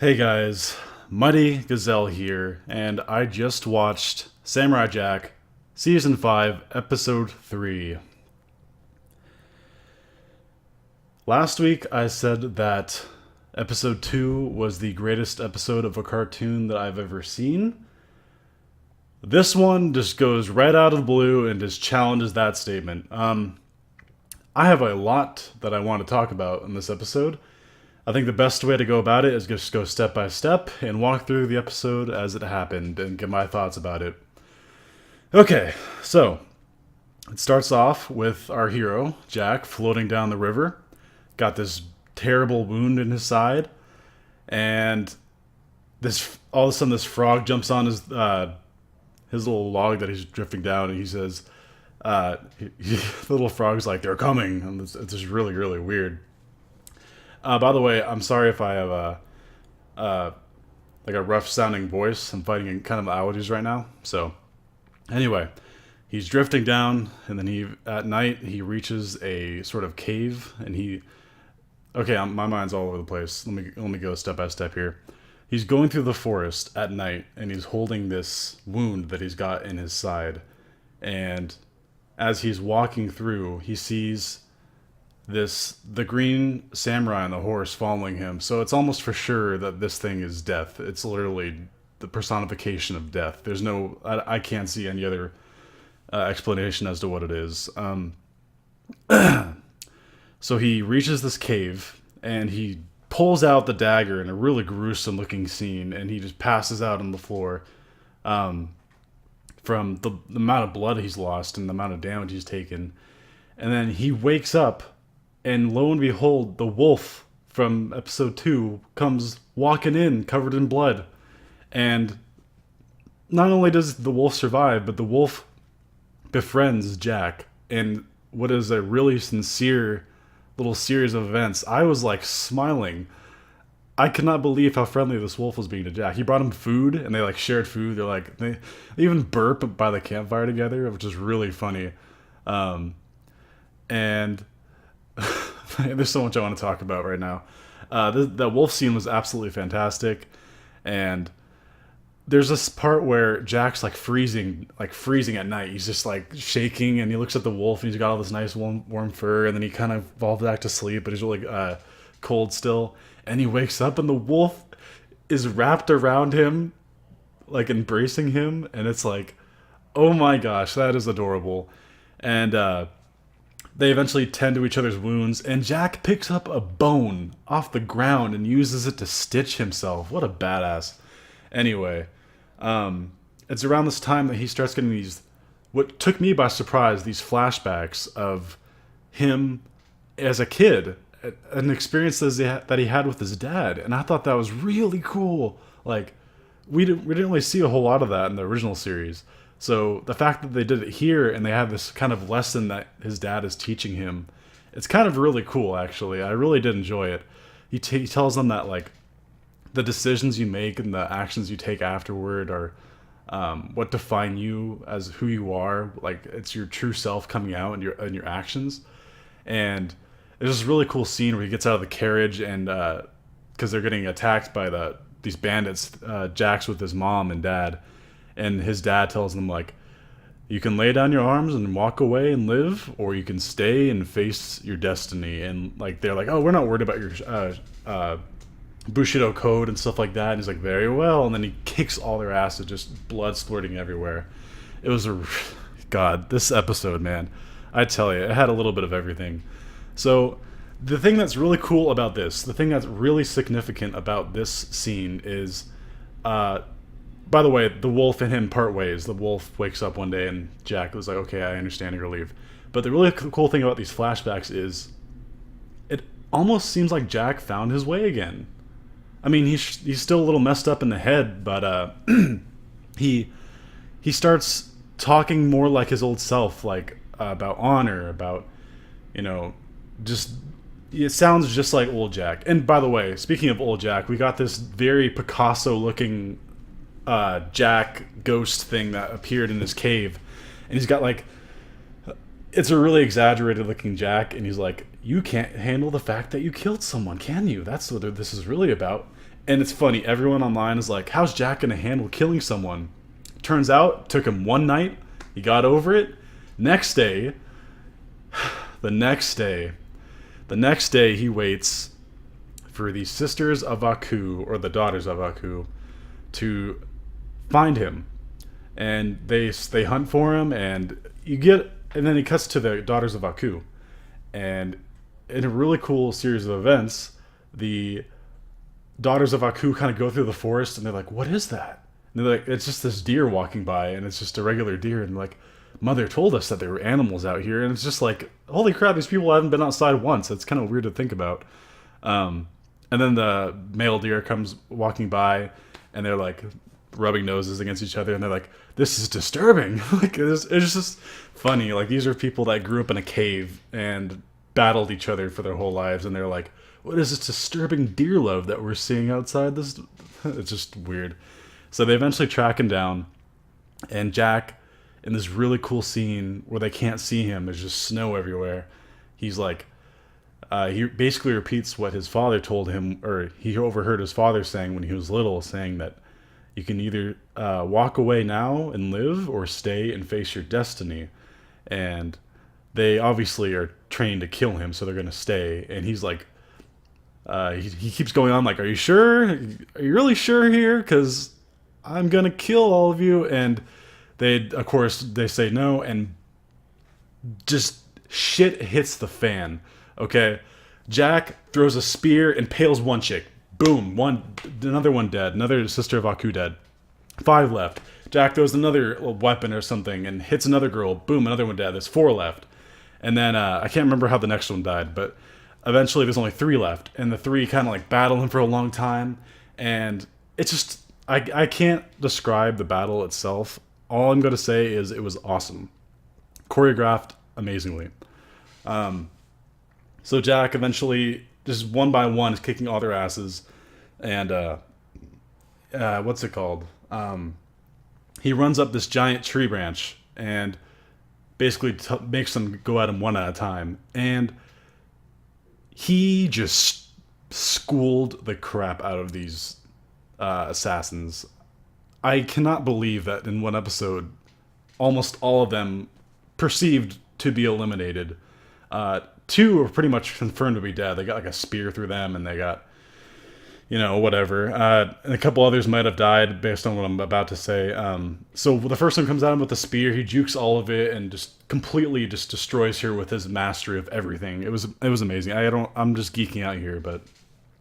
Hey guys, Muddy Gazelle here, and I just watched Samurai Jack Season 5, Episode 3. Last week I said that Episode 2 was the greatest episode of a cartoon that I've ever seen. This one just goes right out of the blue and just challenges that statement. I have a lot that I want to talk about in this episode. I think the best way to go about it is just go step by step and walk through the episode as it happened and give my thoughts about it. Okay, so it starts off with our hero, Jack, floating down the river. Got this terrible wound in his side, and this all of a sudden this frog jumps on his little log that he's drifting down, and he says, the little frog's like, "They're coming," and it's just really really weird. By the way, I'm sorry if I have uh, like a rough sounding voice. I'm fighting kind of allergies right now. So anyway, he's drifting down, and then at night he reaches a sort of cave, and my mind's all over the place. Let me go step by step here. He's going through the forest at night, and he's holding this wound that he's got in his side, and as he's walking through, he sees the green samurai on the horse following him. So it's almost for sure that this thing is death. It's literally the personification of death. I can't see any other explanation as to what it is. So he reaches this cave and he pulls out the dagger in a really gruesome looking scene, and he just passes out on the floor from the amount of blood he's lost and the amount of damage he's taken. And then he wakes up, and lo and behold, the wolf from episode 2 comes walking in covered in blood. And not only does the wolf survive, but the wolf befriends Jack in what is a really sincere little series of events. I was like smiling. I could not believe how friendly this wolf was being to Jack. He brought him food, and they like shared food. They even burp by the campfire together, which is really funny. And there's so much I want to talk about right now. That wolf scene was absolutely fantastic, and there's this part where Jack's like freezing at night. He's just like shaking, and he looks at the wolf, and he's got all this nice warm fur, and then he kind of falls back to sleep, but he's really cold still. And he wakes up, and the wolf is wrapped around him, like embracing him, and it's like, oh my gosh, that is adorable. And they eventually tend to each other's wounds, and Jack picks up a bone off the ground and uses it to stitch himself. What a badass. Anyway, it's around this time that he starts getting what took me by surprise, these flashbacks of him as a kid, an experience that he had with his dad, and I thought that was really cool. Like, we didn't really see a whole lot of that in the original series. So the fact that they did it here and they have this kind of lesson that his dad is teaching him, it's kind of really cool, actually. I really did enjoy it. He tells them that, like, the decisions you make and the actions you take afterward are what define you as who you are. Like, it's your true self coming out in your actions. And there's this really cool scene where he gets out of the carriage, and because they're getting attacked by these bandits, Jack's with his mom and dad. And his dad tells them, like, you can lay down your arms and walk away and live, or you can stay and face your destiny. And, like, they're like, oh, we're not worried about your Bushido code and stuff like that. And he's like, very well. And then he kicks all their asses, just blood splurting everywhere. It was God, this episode, man. I tell you, it had a little bit of everything. So the thing that's really cool about this, the thing that's really significant about this scene is... by the way, the wolf and him part ways. The wolf wakes up one day and Jack was like, okay, I understand your leave. But the really cool thing about these flashbacks is it almost seems like Jack found his way again. I mean, he's still a little messed up in the head, but he starts talking more like his old self, like about honor, about, just... It sounds just like old Jack. And by the way, speaking of old Jack, we got this very Picasso-looking Jack ghost thing that appeared in his cave, and he's got like, it's a really exaggerated looking Jack, and he's like, you can't handle the fact that you killed someone, can you? That's what this is really about. And it's funny, everyone online is like, how's Jack gonna handle killing someone? Turns out, it took him one night, he got over it. Next day, the next day, the next day he waits for the sisters of Aku, or the daughters of Aku, to find him. And they hunt for him, and then he cuts to the daughters of Aku. And in a really cool series of events, the daughters of Aku kind of go through the forest, and they're like, what is that? And they're like, it's just this deer walking by, and it's just a regular deer. And like, Mother told us that there were animals out here. And it's just like, holy crap, these people haven't been outside once. It's kind of weird to think about. And then the male deer comes walking by, and they're like rubbing noses against each other, and they're like, this is disturbing. Like, it's just funny. Like, these are people that grew up in a cave and battled each other for their whole lives, and they're like, what is this disturbing deer love that we're seeing outside this? It's just weird. So they eventually track him down, and Jack, in this really cool scene where they can't see him, there's just snow everywhere, he's like, he basically repeats what his father told him, or he overheard his father saying when he was little, saying that you can either walk away now and live, or stay and face your destiny. And they obviously are trained to kill him, so they're going to stay. And he's like, he keeps going on like, are you sure? Are you really sure here? Because I'm going to kill all of you. And of course, they say no, and just shit hits the fan. Okay, Jack throws a spear and impales one chick. Boom, another one dead. Another sister of Aku dead. 5 left. Jack throws another weapon or something and hits another girl. Boom, another one dead. There's 4 left. And then I can't remember how the next one died, but eventually there's only 3 left. And the 3 kind of like battle him for a long time. And it's just, I can't describe the battle itself. All I'm going to say is it was awesome. Choreographed amazingly. So Jack eventually, just one by one, is kicking all their asses. And, what's it called? He runs up this giant tree branch and basically makes them go at him one at a time. And he just schooled the crap out of these assassins. I cannot believe that in one episode, almost all of them perceived to be eliminated. 2 are pretty much confirmed to be dead. They got like a spear through them, and they got, whatever. And a couple others might have died based on what I'm about to say. So the first one comes at him with a spear. He jukes all of it and just completely just destroys her with his mastery of everything. It was amazing. I'm just geeking out here, but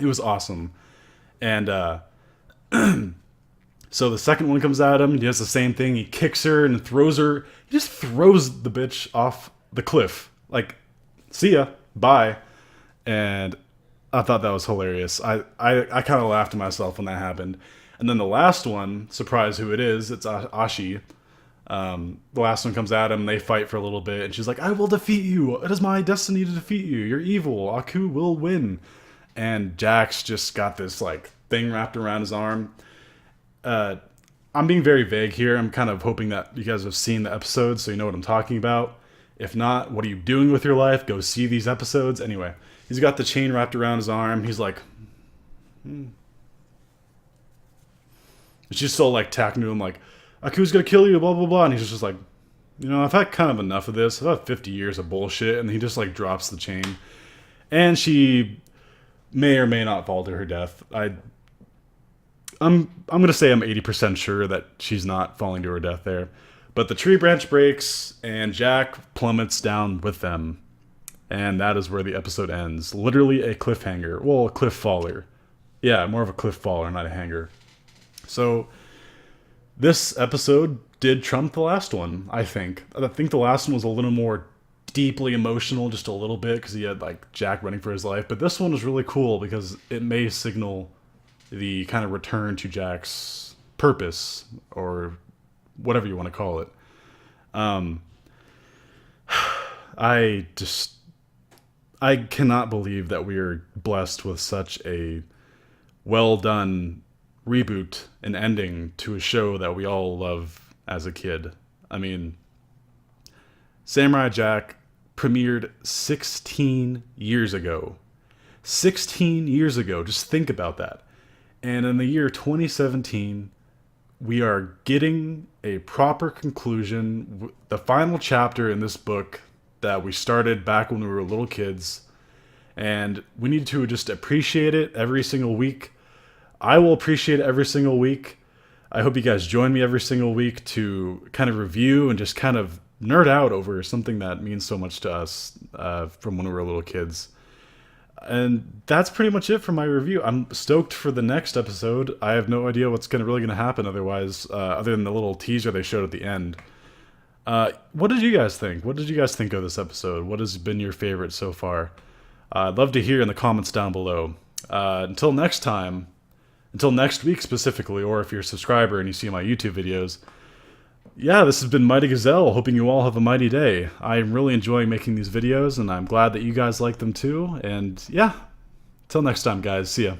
it was awesome. And so the second one comes at him. He does the same thing. He kicks her and throws her. He just throws the bitch off the cliff. Like, see ya, bye. And I thought that was hilarious. I kind of laughed to myself when that happened. And then the last one, surprise who it is, it's Ashi. The last one comes at him, they fight for a little bit, and she's like, I will defeat you. It is my destiny to defeat you. You're evil. Aku will win. And Jack's just got this like thing wrapped around his arm. I'm being very vague here. I'm kind of hoping that you guys have seen the episode so you know what I'm talking about. If not, what are you doing with your life? Go see these episodes. Anyway, he's got the chain wrapped around his arm. He's like, She's still like talking to him like, Aku's gonna kill you, blah, blah, blah. And he's just like, I've had kind of enough of this. I've had 50 years of bullshit. And he just like drops the chain. And she may or may not fall to her death. I'm gonna say I'm 80% sure that she's not falling to her death there. But the tree branch breaks, and Jack plummets down with them. And that is where the episode ends. Literally a cliffhanger. Well, a cliff faller. Yeah, more of a cliff faller, not a hanger. So, this episode did trump the last one, I think. I think the last one was a little more deeply emotional, just a little bit, because he had, like, Jack running for his life. But this one was really cool, because it may signal the kind of return to Jack's purpose, or whatever you want to call it. I cannot believe that we are blessed with such a well done reboot and ending to a show that we all love as a kid. I mean, Samurai Jack premiered 16 years ago. 16 years ago. Just think about that. And in the year 2017, we are getting a proper conclusion, the final chapter in this book that we started back when we were little kids. And we need to just appreciate it every single week. I will appreciate it every single week. I hope you guys join me every single week to kind of review and just kind of nerd out over something that means so much to us from when we were little kids. And that's pretty much it for my review. I'm stoked for the next episode. I have no idea what's really going to happen otherwise, other than the little teaser they showed at the end. What did you guys think? What did you guys think of this episode? What has been your favorite so far? I'd love to hear in the comments down below. Until next time, until next week specifically, or if you're a subscriber and you see my YouTube videos, yeah, this has been Mighty Gazelle, hoping you all have a mighty day. I'm really enjoying making these videos, and I'm glad that you guys like them too. And yeah, till next time, guys. See ya.